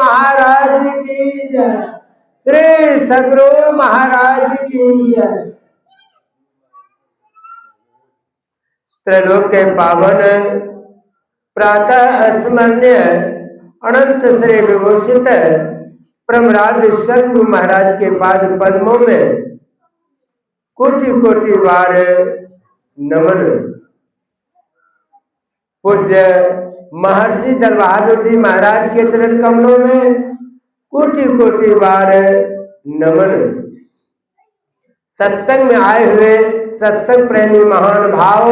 महाराज की जय। श्री सद्गुरु महाराज की जय। त्रैलोक के पावन प्रातः स्मरणीय अनंत श्री विभूषित परमराज सद्गुरु महाराज के पाद पद्मों में कोटि कोटि बार नमन। पूज्य महर्षि दल बहादुर जी महाराज के चरण कमलों में कोटि कोटि बार नमन। सत्संग में आए हुए सत्संग प्रेमी महान भाव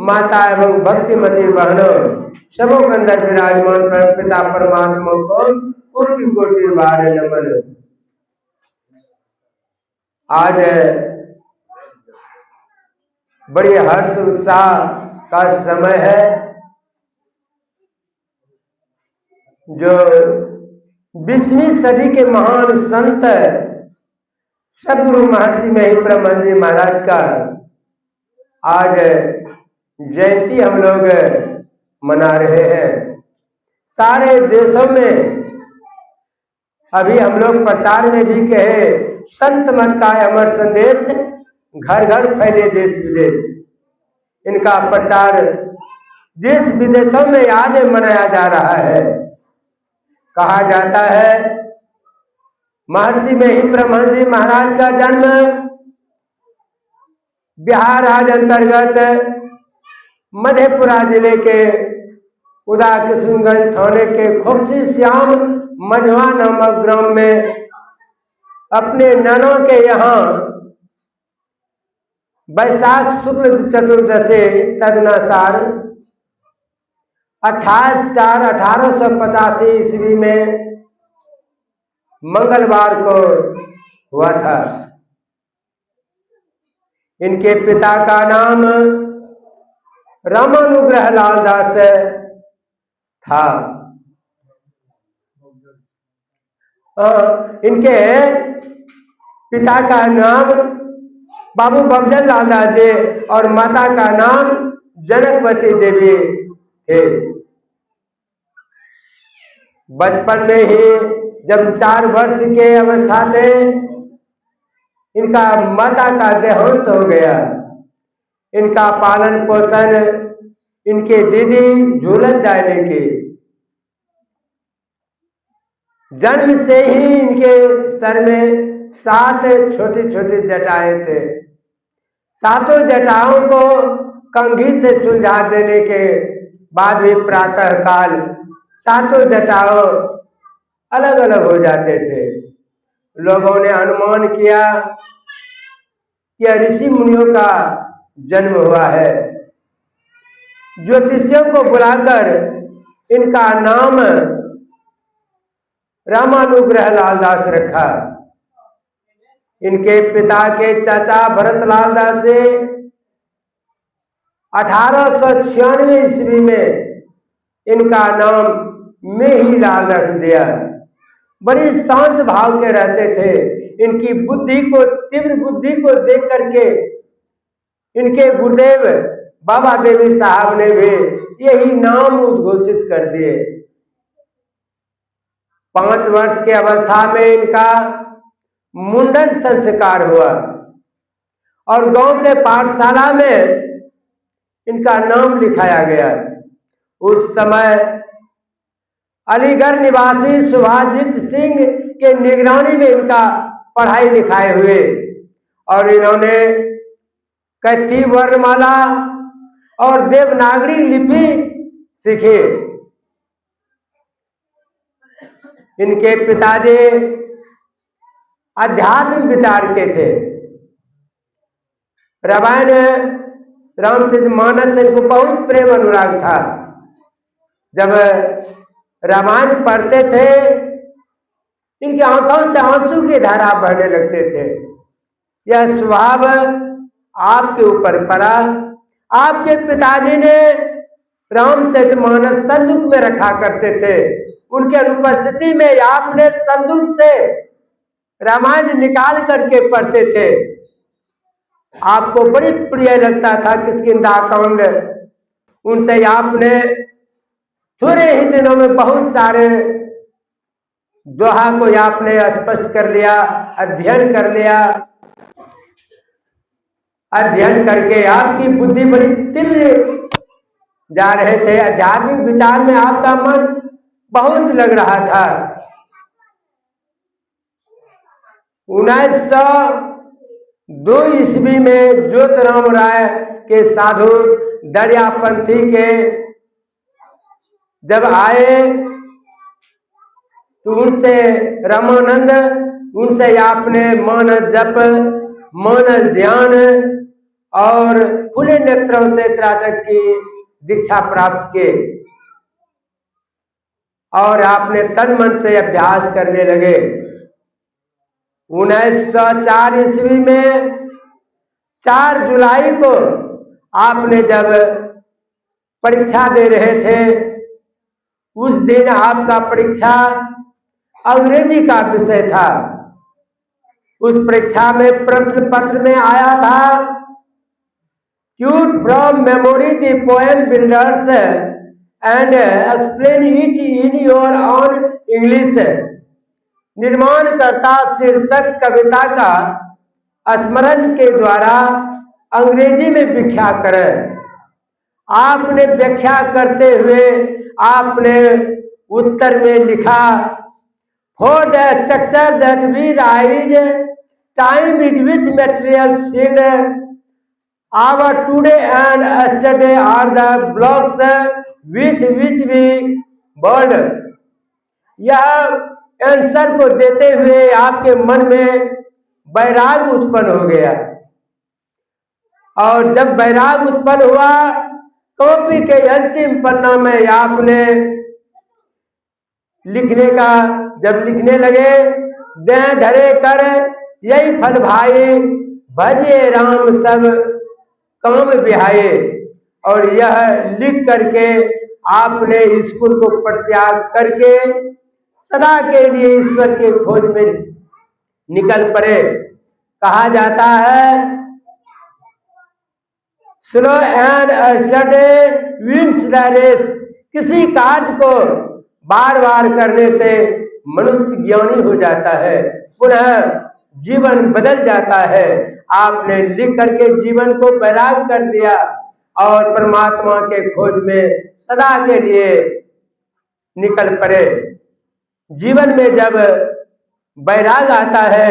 माता एवं भक्तिमती बहनों सबों के अंदर विराजमान पिता परमात्मा को कोटि कोटि बार नमन। आज बड़ी हर्ष उत्साह का समय है। जो 20वीं सदी के महान संत सद्गुरु महर्षि महिप्रमहंस जी महाराज का आज जयंती हम लोग मना रहे हैं। सारे देशों में अभी हम लोग प्रचार में भी कहे संत मत का अमर संदेश घर घर फैले देश विदेश। इनका प्रचार देश विदेशों में आज मनाया जा रहा है। कहा जाता है महर्षि महिप्रमहंस जी महाराज का जन्म बिहार राज्य अंतर्गत मधेपुरा जिले के उदा किशुनगंज थाने के खोखसी श्याम मझवा नामक ग्राम में अपने ननों के यहाँ वैशाख शुक्ल चतुर्दशी तदनुसार 28/4/1885 ईस्वी में मंगलवार को हुआ था। इनके पिता का नाम रामानुग्रह लाल दास था। इनके पिता का नाम बाबू बबजन लाल दास जी और माता का नाम जनकवती देवी थे। बचपन में ही जब 4 वर्ष के अवस्था थे इनका माता का देहांत हो गया। इनका पालन पोषण इनके दीदी झूलन डाले के जन्म से ही इनके सर में 7 छोटी छोटी जटाएं थे। 7 जटाओं को कंघी से सुलझा देने के बाद भी प्रातः काल 7 जटाओं अलग अलग हो जाते थे। लोगों ने अनुमान किया कि ऋषि मुनियों का जन्म हुआ है। ज्योतिषियों को बुलाकर इनका नाम रामानुग्रह लाल दास रखा। इनके पिता के चाचा भरत लाल दास से 1896 ईस्वी में इनका नाम मेही लाल रख दिया। बड़ी शांत भाव के रहते थे। इनकी बुद्धि को तीव्र बुद्धि को देख करके इनके गुरुदेव बाबा देवी साहब ने भी यही नाम उद्घोषित कर दिए। 5 वर्ष की अवस्था में इनका मुंडन संस्कार हुआ और गांव के पाठशाला में इनका नाम लिखाया गया। उस समय अलीगढ़ निवासी सुभाषजीत सिंह के निगरानी में इनका पढ़ाई लिखाई हुए और इन्होंने कैथी वर्णमाला और देवनागरी लिपि सीखी। इनके पिताजी आध्यात्मिक विचार के थे। रामायण रामचरितमानस से इनको बहुत प्रेम अनुराग था। जब रामायण पढ़ते थे इनकी आंखों से आंसू की धारा बहने लगते थे। यह स्वभाव आपके ऊपर पड़ा। आपके पिताजी ने रामचरितमानस संदूक में रखा करते थे। उनके अनुपस्थिति में आपने संदूक से रामायण निकाल करके पढ़ते थे। आपको बड़ी प्रिय लगता था किष्किंधा-कांड। उनसे आपने थोड़े ही दिनों में बहुत सारे दोहा को आपने स्पष्ट कर लिया, अध्ययन कर लिया। अध्ययन करके आपकी बुद्धि बड़ी तीव्र जा रहे थे, आध्यात्मिक विचार में आपका मन बहुत लग रहा था। 1902 ईस्वी में ज्योतिराम राय के साधु दरियापंथी के जब आए तो उनसे रामानंद, उनसे आपने मौन जप, मौन ध्यान और खुले नेत्रों से त्राटक की दीक्षा प्राप्त किए और आपने तन मन से अभ्यास करने लगे। 1904 ईस्वी में 4 जुलाई को आपने जब परीक्षा दे रहे थे, उस दिन आपका परीक्षा अंग्रेजी का विषय था। उस परीक्षा में प्रश्न पत्र में आया था, quote from memory the poem builders and explain it in your own English. निर्माणकर्ता शीर्षक कविता का स्मरण के द्वारा अंग्रेजी में व्याख्या करें। आपने व्याख्या करते हुए आपने उत्तर में लिखा, for the structure that we raise time is with material field our today and yesterday are the blocks with which we world. यह आंसर को देते हुए आपके मन में वैराग उत्पन्न हो गया और जब वैराग उत्पन्न हुआ, कॉपी के अंतिम पन्ना में आपने लिखने का जब लिखने लगे, दे धरे कर यही फल भाई, भजे राम सब काम बिहाए। और यह लिख करके आपने स्कूल को परित्याग करके सदा के लिए ईश्वर के खोज में निकल पड़े। कहा जाता है, slow and steady wins the race. किसी कार्य को बार बार करने से मनुष्य ज्ञानी हो जाता है, पुनः जीवन बदल जाता है। आपने लिख करके जीवन को वैराग कर दिया और परमात्मा के खोज में सदा के लिए निकल पड़े। जीवन में जब वैराग आता है,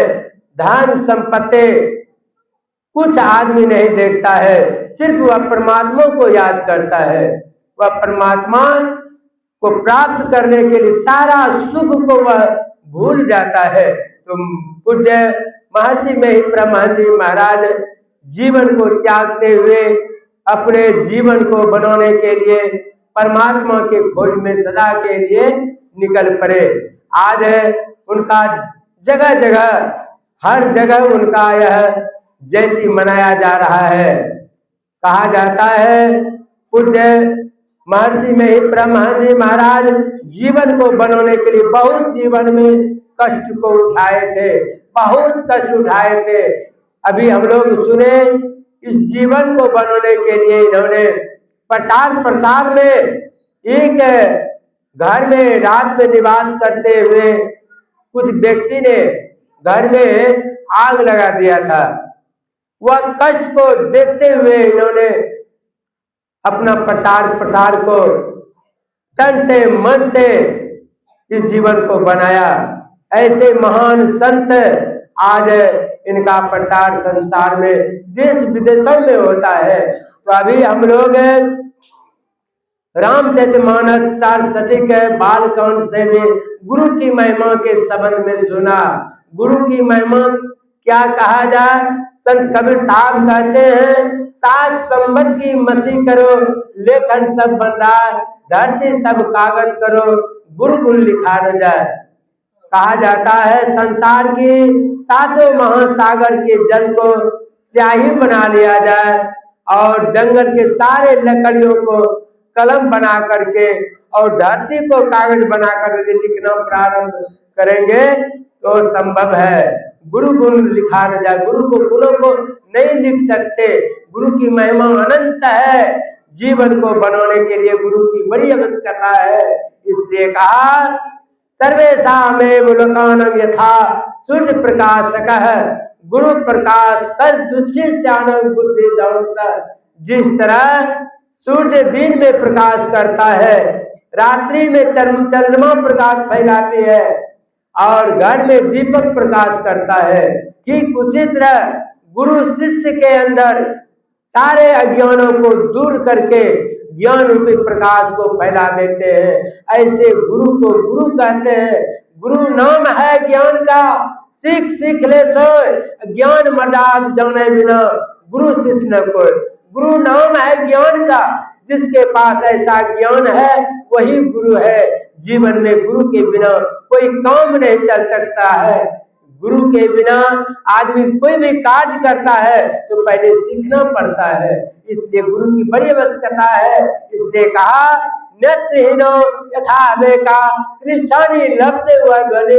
धन संपत्ति कुछ आदमी नहीं देखता है, सिर्फ वह परमात्मा को याद करता है। वह परमात्मा को प्राप्त करने के लिए सारा सुख को वह भूल जाता है। तो पूज्य महर्षि महिप्रमहंस जी महाराज जीवन को त्यागते हुए अपने जीवन को बनाने के लिए परमात्मा के खोज में सदा के लिए निकल पड़े। आज उनका जगह जगह हर जगह उनका यह जयंती मनाया जा रहा है। कहा जाता है, पूज्य महर्षि महिप्रमहंस जी महाराज जीवन को बनाने के लिए बहुत जीवन में कष्ट को उठाए थे, बहुत कष्ट उठाए थे। अभी हम लोग सुने, इस जीवन को बनाने के लिए इन्होंने प्रचार प्रसार में एक घर में रात में निवास करते हुए कुछ व्यक्ति ने घर में आग लगा दिया था। वह कष्ट को देखते हुए इन्होंने अपना प्रचार प्रसार को तन से मन से इस जीवन को बनाया। ऐसे महान संत आज इनका प्रचार संसार में देश विदेशों में होता है। तो अभी हम लोग रामचरितमानस सारस्वतिक बालकांड से भी गुरु की महिमा के संबंध में सुना। गुरु की महिमा क्या कहा जाए, संत कबीर साहब कहते हैं, 7 संवत की मसी करो, लेखन सब बन रहा, धरती सब कागज करो, गुरु गुण लिखा न जाए। कहा जाता है, संसार की 7 महासागर के जल को स्याही बना लिया जाए और जंगल के सारे लकड़ियों को कलम बना करके और धरती को कागज बना कर लिखना प्रारंभ करेंगे तो संभव है। गुरु गुण लिखा न जाए, गुरु को गुणों को नहीं लिख सकते। गुरु की महिमा अनंत है, जीवन को बनाने के लिए गुरु की बड़ी आवश्यकता है। इसलिए कहा, सर्वेषामेव लोकानां यथा सूर्य प्रकाशकः गुरु प्रकाश दुष्यश्यानं बुद्धि दौड़ता। जिस तरह सूर्य दिन में प्रकाश करता है, रात्रि में चंद्रमा प्रकाश फैलाती है और घर में दीपक प्रकाश करता है, ठीक उसी तरह गुरु शिष्य के अंदर सारे अज्ञानों को दूर करके ज्ञान रूपी प्रकाश को फैला देते हैं। ऐसे गुरु को गुरु कहते हैं। गुरु नाम है ज्ञान का, सीख सीख ले सोए, ज्ञान मर्याद जाने बिना गुरु शिष्य न कोई। गुरु नाम है ज्ञान का, जिसके पास ऐसा ज्ञान है वही गुरु है। जीवन में गुरु के बिना कोई काम नहीं चल सकता है। गुरु के बिना आदमी कोई भी कार्य करता है तो पहले सीखना पड़ता है, इसलिए गुरु की बड़ी आवश्यकता है। इसलिए कहा नेत्रहीनो यथा अनेका ऋषानि लभते हुआ गणे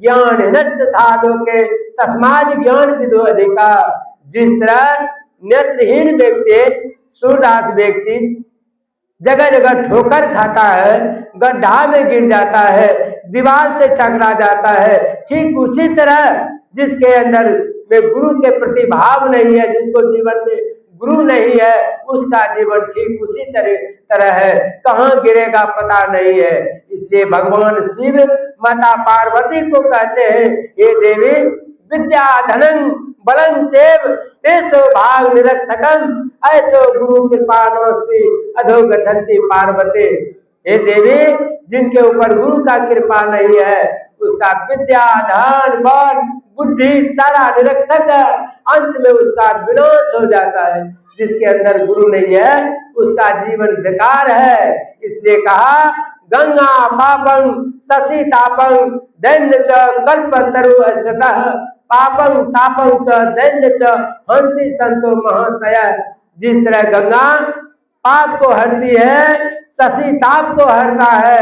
ज्ञान नष्ट था लोके तस्माद ज्ञान विदो अधिका। जिस तरह नेत्रहीन व्यक्ति, सूरदास व्यक्ति जगह जगह ठोकर खाता है, गड्ढा में गिर जाता है, दीवार से टकरा जाता है, ठीक उसी तरह जिसके अंदर में गुरु के प्रति भाव नहीं है, जिसको जीवन में गुरु नहीं है, उसका जीवन ठीक उसी तरह है, कहाँ गिरेगा पता नहीं है। इसलिए भगवान शिव माता पार्वती को कहते हैं, हे देवी विद्या धनं बलं चैव तेसो भाग निरर्थकम ऐसो गुरु कृपा नोस्ति अधो गच्छन्ति पार्वती। हे देवी, जिनके ऊपर गुरु का कृपा नहीं है उसका विद्या धन बल बुद्धि सारा निरर्थक है, अंत में उसका विनाश हो जाता है। जिसके अंदर गुरु नहीं है उसका जीवन बेकार है। इसलिए कहा गंगा पापं शशि तापं दैन्य च कल्पतरु असतः पापं तापं च दैन्य च हंति संतो महाशय। जिस तरह गंगा पाप को हरती है, शशि ताप को हरता है,